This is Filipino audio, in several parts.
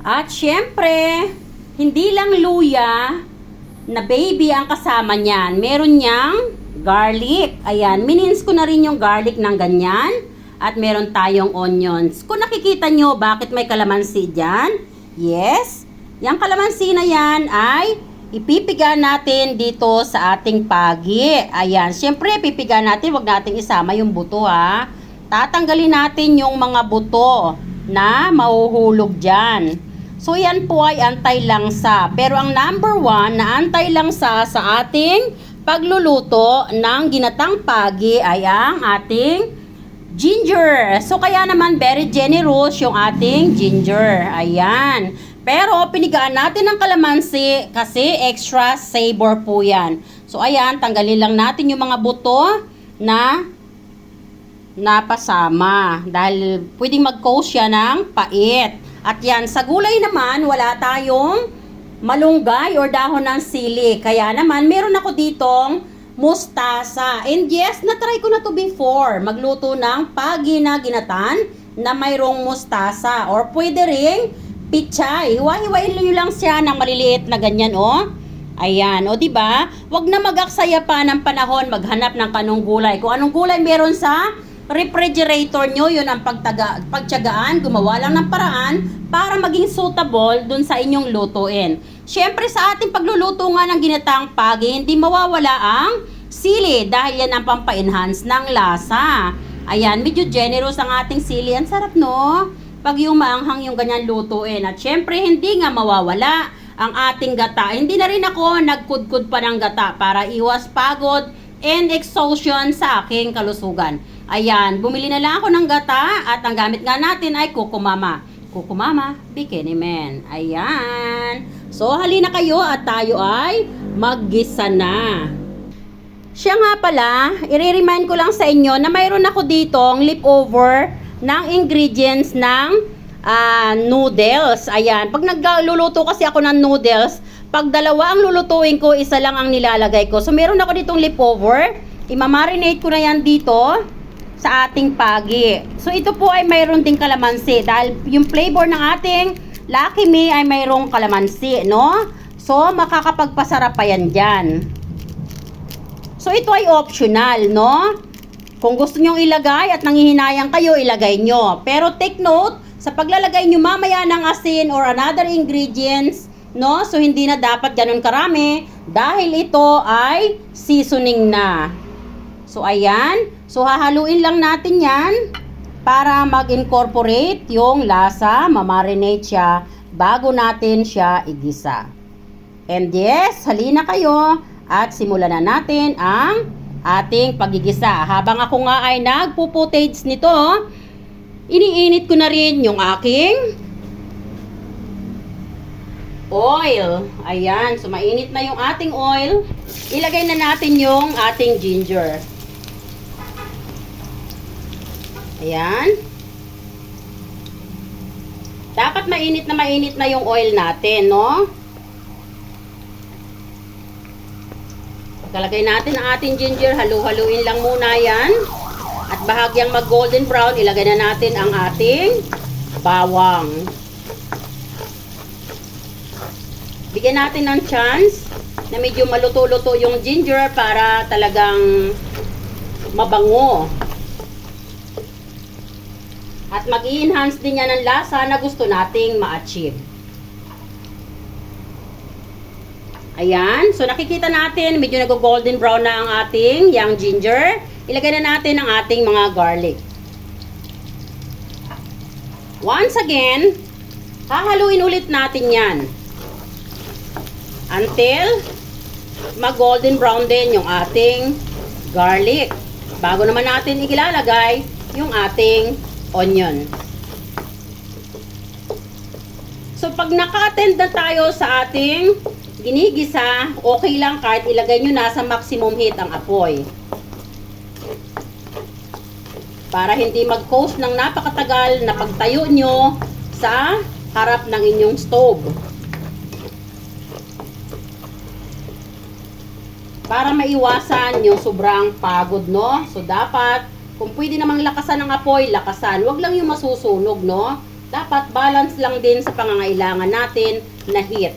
At syempre, hindi lang luya na baby ang kasama niyan. Meron niyang garlic. Ayan, minins ko na rin yung garlic ng ganyan. At meron tayong onions. Kung nakikita nyo, bakit may kalamansi dyan? Yes, yung kalamansi na yan ay ipipiga natin dito sa ating pagi. Ayan, syempre pipiga natin, wag nating isama yung buto ha. Tatanggalin natin yung mga buto na mahuhulog dyan. So yan po ay anti-langsa. Pero ang number 1 na anti-langsa sa ating pagluluto ng ginatang pagi ay ang ating ginger. So kaya naman very generous yung ating ginger. Ayan. Pero pinigaan natin ng kalamansi kasi extra savor po yan. So ayan, tanggalin lang natin yung mga buto na napasama. Dahil pwedeng mag-cause siya ng pait. At yan, sa gulay naman, wala tayong malunggay or dahon ng sili. Kaya naman, meron ako ditong mustasa. And yes, na-try ko na to before. Magluto ng pagi na ginatan na mayroong mustasa. Or pwede ring pichay. Hiwa-hiwain nyo lang siya ng maliliit na ganyan, oh. Ayan, o diba? Wag na mag-aksaya pa ng panahon maghanap ng kanong gulay. Kung anong gulay meron sa refrigerator nyo, yun ang pagtyagaan, gumawa lang ng paraan para maging suitable dun sa inyong lutuin. Siyempre sa ating pagluluto nga ng ginatang pagi, hindi mawawala ang sili dahil yan ang pampa-enhance ng lasa. Ayan, medyo generous ang ating sili. Ang sarap, no? Pag yung maanghang yung ganyan lutuin. At syempre, hindi nga mawawala ang ating gata. Hindi na rin ako nagkudkud pa ng gata para iwas pagod and exhaustion sa aking kalusugan. Ayan, bumili na lang ako ng gata at ang gamit nga natin ay Kukumama. Kukumama, Bikini Man. Ayan. So, halina kayo at tayo ay maggisa na. Siya nga pala, i-remind ko lang sa inyo na mayroon ako ditong leftover ng ingredients ng noodles. Ayan, pag nagluluto kasi ako ng noodles, pag dalawa ang lulutuin ko, isa lang ang nilalagay ko. So, meron ako ditong leftover. Imamarinate ko na yan dito sa ating pagi. So, ito po ay mayroon ding kalamansi. Dahil yung flavor ng ating Lucky Me ay mayroong kalamansi, no? So, makakapagpasarap pa yan dyan. So, ito ay optional, no? Kung gusto nyong ilagay at nanghihinayang kayo, ilagay nyo. Pero take note, sa paglalagay nyo mamaya ng asin or another ingredients, no? So, hindi na dapat ganun karami dahil ito ay seasoning na. So, ayan. So, hahaluin lang natin yan para mag-incorporate yung lasa, mamarinate siya bago natin siya igisa. And yes, halina kayo at simulan na natin ang ating pagigisa. Habang ako nga ay nagpo-footage nito, iniinit ko na rin yung aking oil. Ayan, so mainit na yung ating oil. Ilagay na natin yung ating ginger. Ayan. Dapat mainit na yung oil natin, no? Pagkalagay natin ang ating ginger, halu-haluin lang muna yan. At bahagyang mag-golden brown, ilagay na natin ang ating bawang. Bigyan natin ng chance na medyo maluto-luto yung ginger para talagang mabango. At mag-i-enhance din yan ng lasa na gusto nating ma-achieve. Ayan. So, nakikita natin, medyo nag-golden brown na ang ating young ginger. Ilagay na natin ang ating mga garlic. Once again, hahaluin ulit natin yan. Until mag-golden brown din yung ating garlic. Bago naman natin ilalagay yung ating onion. So, pag naka-attend na tayo sa ating ginigisa, okay lang kahit ilagay nyo na sa maximum heat ang apoy. Para hindi mag-cause ng napakatagal na pagtayo nyo sa harap ng inyong stove. Para maiwasan yung sobrang pagod, no? So, dapat kung pwede namang lakasan ng apoy, lakasan. Huwag lang yung masusunog, no? Dapat balance lang din sa pangangailangan natin na heat.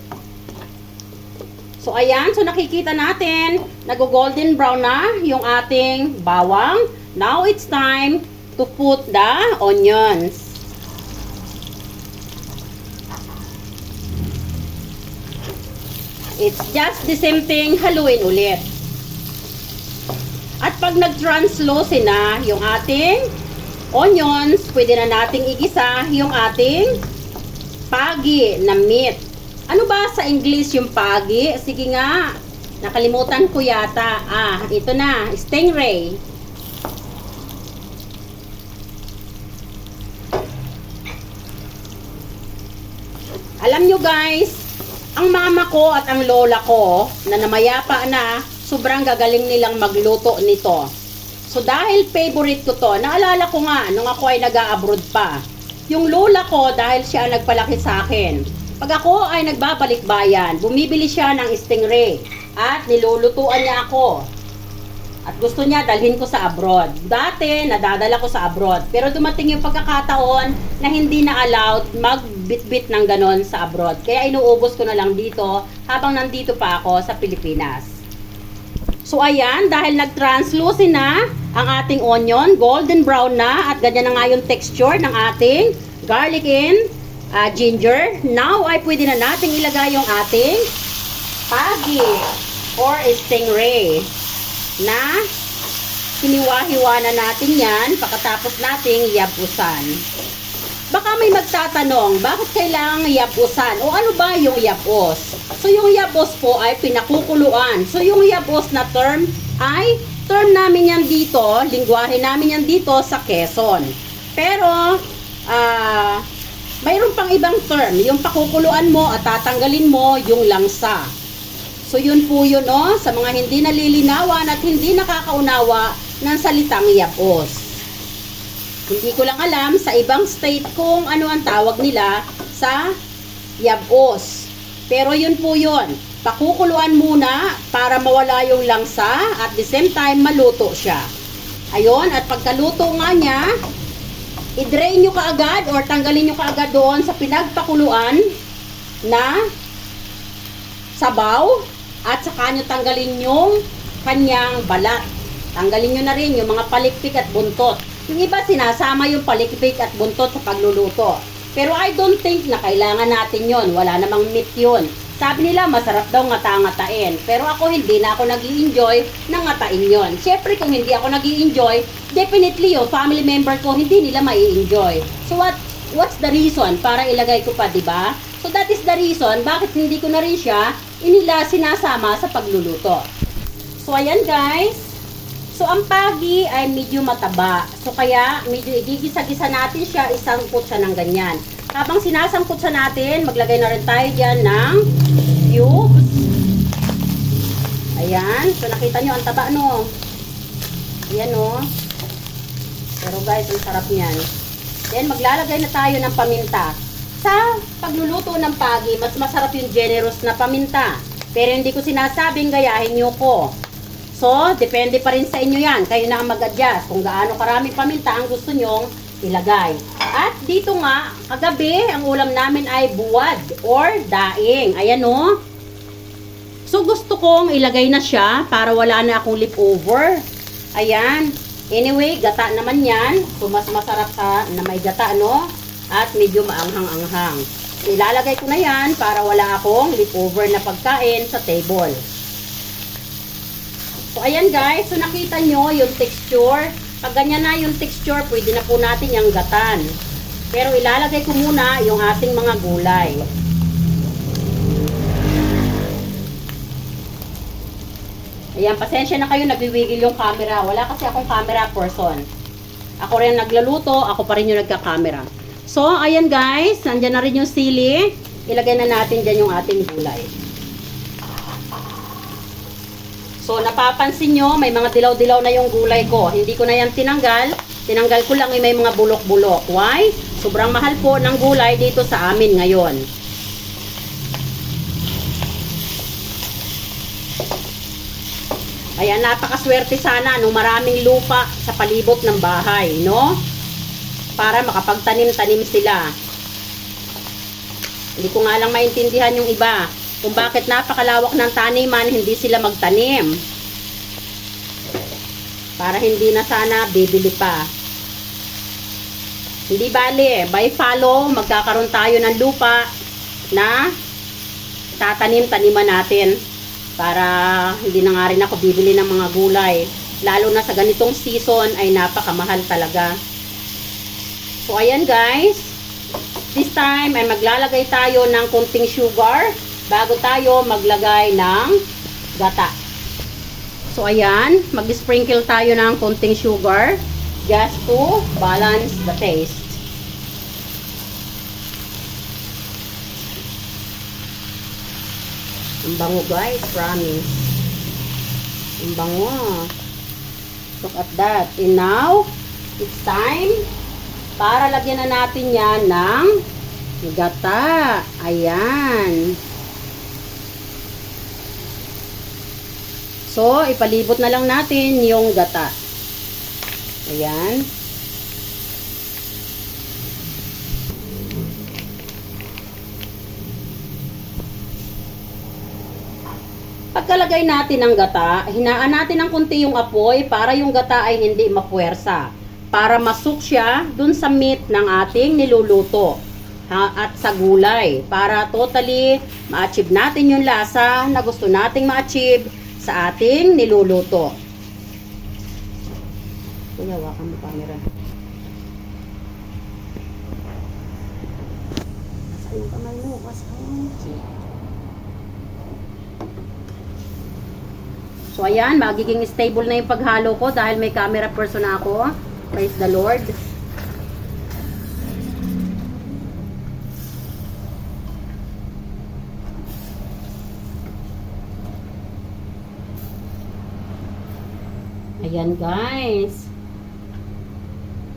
So ayan, so nakikita natin, nag-golden brown na yung ating bawang. Now it's time to put the onions. It's just the same thing, haluin ulit. At pag nag-translucent na yung ating onions, pwede na nating igisa yung ating pagi na meat. Ano ba sa English yung pagi? Sige nga, nakalimutan ko yata. Ito na, stingray. Alam nyo guys, ang mama ko at ang lola ko na namayapa na, sobrang gagaling nilang magluto nito. So dahil favorite ko to, naalala ko nga nung ako ay nag-a-abroad pa. Yung lola ko dahil siya nagpalaki sa akin. Pag ako ay nagbabalik bayan, bumibili siya ng stingray at nilulutuan niya ako. At gusto niya dalhin ko sa abroad. Dati, nadadala ko sa abroad. Pero dumating yung pagkakataon na hindi na allowed magbitbit ng ganon sa abroad. Kaya inuubos ko na lang dito habang nandito pa ako sa Pilipinas. So ayan, dahil nag-translucent na ang ating onion, golden brown na at ganyan na nga yung texture ng ating garlic and ginger. Now ay pwede na nating ilagay yung ating pagi or stingray na hiniwa-hiwa na natin yan pagkatapos nating yabusan. Baka may magtatanong, bakit kailangang yabusan? O ano ba yung yabos? So yung yabos po ay pinakukuluan. So yung yabos na term ay term namin yan dito, lingwahe namin yan dito sa Quezon. Pero mayroon pang ibang term, yung pakukuluan mo at tatanggalin mo yung langsa. So yun po yun, no? Sa mga hindi nalilinawan at hindi nakakaunawa ng salitang yabos. Hindi ko lang alam sa ibang state kung ano ang tawag nila sa yabos. Pero yun po yun. Pakukuluan muna para mawala yung langsa at the same time maluto siya. Ayun, at pagkaluto nga niya, i-drain nyo kaagad or tanggalin nyo kaagad doon sa pinagpakuluan na sabaw. At saka nyo tanggalin yung kanyang balat. Tanggalin nyo na rin yung mga palikpik at buntot. Yung iba sinasama yung palikpik at buntot sa pagluluto. Pero I don't think na kailangan natin yon. Wala namang meat yun. Sabi nila masarap daw ngata-ngatain. Pero ako hindi na ako nag-i-enjoy ng ngatain yon. Siyempre kung hindi ako nag-i-enjoy, definitely yung family member ko hindi nila mai-enjoy. So what's the reason para ilagay ko pa, diba? So that is the reason bakit hindi ko na rin siya sinasama sa pagluluto. So ayan guys. So ang pagi ay medyo mataba. So kaya medyo igigisa-gisa natin siya, isangkot siya ng ganyan. Habang sinasangkot siya natin, maglagay na rin tayo dyan ng cubes. Ayan. So nakita nyo ang taba, no? Ayan, no? Pero guys, ang sarap niyan. Then maglalagay na tayo ng paminta. Sa pagluluto ng pagi, mas masarap yung generous na paminta. Pero hindi ko sinasabing gayahin nyo ko. So, depende pa rin sa inyo yan. Kayo na ang mag-adjust kung gaano karaming paminta ang gusto nyong ilagay. At dito nga, kagabi, ang ulam namin ay buwad or daing. Ayan o. So, gusto kong ilagay na siya para wala na akong leftover. Ayan. Anyway, gata naman yan. So, mas masarap na may gata, no? At medyo maanghang-anghang. Ilalagay ko na yan para wala akong leftover na pagkain sa table. So, ayan guys. So, nakita nyo yung texture. Pag ganyan na yung texture, pwede na po natin yung gatan. Pero ilalagay ko muna yung ating mga gulay. Ayan, pasensya na kayo, nagwiwigil yung camera. Wala kasi akong camera person. Ako rin nagluluto, ako pa rin yung nagka-camera. So, ayan guys, nandyan na rin yung sili. Ilagay na natin dyan yung ating gulay. So, napapansin nyo, may mga dilaw-dilaw na yung gulay ko. Hindi ko na yan tinanggal. Tinanggal ko lang yung may mga bulok-bulok. Why? Sobrang mahal po ng gulay dito sa amin ngayon. Ayan, napakaswerte sana nung maraming lupa sa palibot ng bahay, no? Para makapagtanim-tanim sila. Hindi ko nga lang maintindihan yung iba. Kung bakit napakalawak ng taniman, hindi sila magtanim. Para hindi na sana bibili pa. Hindi bali, by follow, magkakaroon tayo ng lupa na tatanim-taniman natin. Para hindi na nga rin ako bibili ng mga gulay. Lalo na sa ganitong season ay napakamahal talaga. So ayan guys, this time ay maglalagay tayo ng konting sugar bago tayo maglagay ng gata. So ayan, mag-sprinkle tayo ng konting sugar just to balance the taste. Ang bango guys, promise. Ang bango. Look at that. And now, it's time para lagyan na natin yan ng gata. Ayan. So, ipalibot na lang natin yung gata. Ayan. Pagkalagay natin ng gata, hinaan natin ng kunti yung apoy para yung gata ay hindi mapuwersa. Para masuk siya dun sa meat ng ating niluluto at sa gulay. Para totally ma-achieve natin yung lasa na gusto nating ma-achieve sa ating niluluto. Kuya, hawakan mo camera. Sa yung kamay mo, kasi so ayan, magiging stable na yung paghalo ko dahil may camera person ako. Praise the Lord. Ayan guys.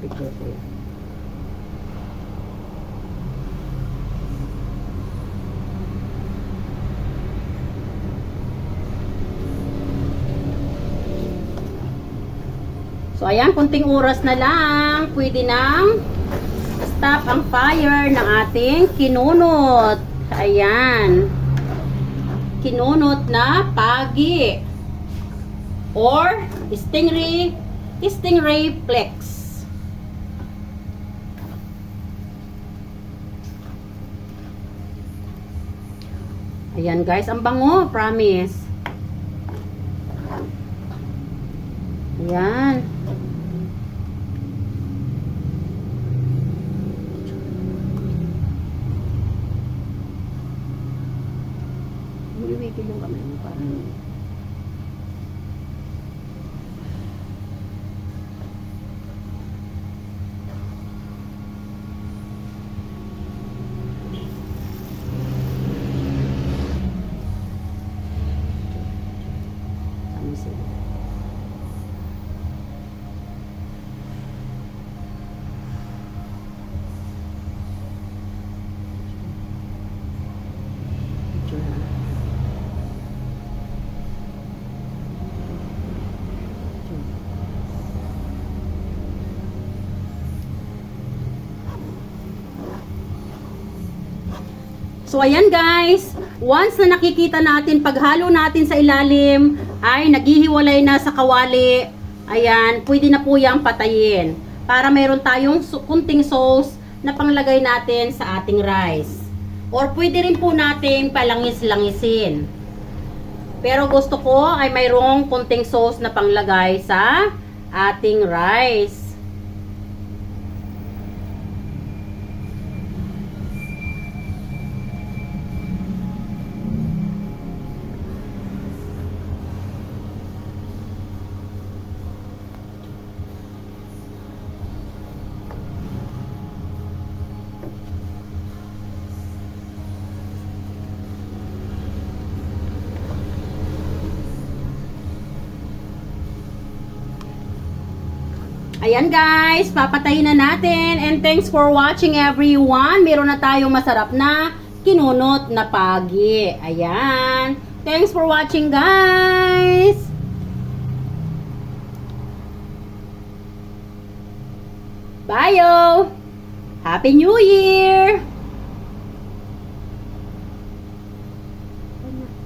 Picture ko yan. So, ayan, kunting oras na lang, pwede nang stop ang fire ng ating kinunot. Ayan. Kinunot na pagi. Or, stingray flex. Ayan guys, ang bango, promise. Ayan. Iwigil yung kamay mo para So, ayan guys, once na nakikita natin, paghalo natin sa ilalim, ay naghihiwalay na sa kawali, ayan, pwede na po yung patayin. Para mayroon tayong kunting sauce na panglagay natin sa ating rice. Or pwede rin po natin palangis-langisin. Pero gusto ko ay mayroong kunting sauce na panglagay sa ating rice. Ayan guys, papatayin na natin. And thanks for watching everyone. Meron na tayong masarap na kinunot na pagi. Ayan. Thanks for watching guys. Bye! Happy New Year! na.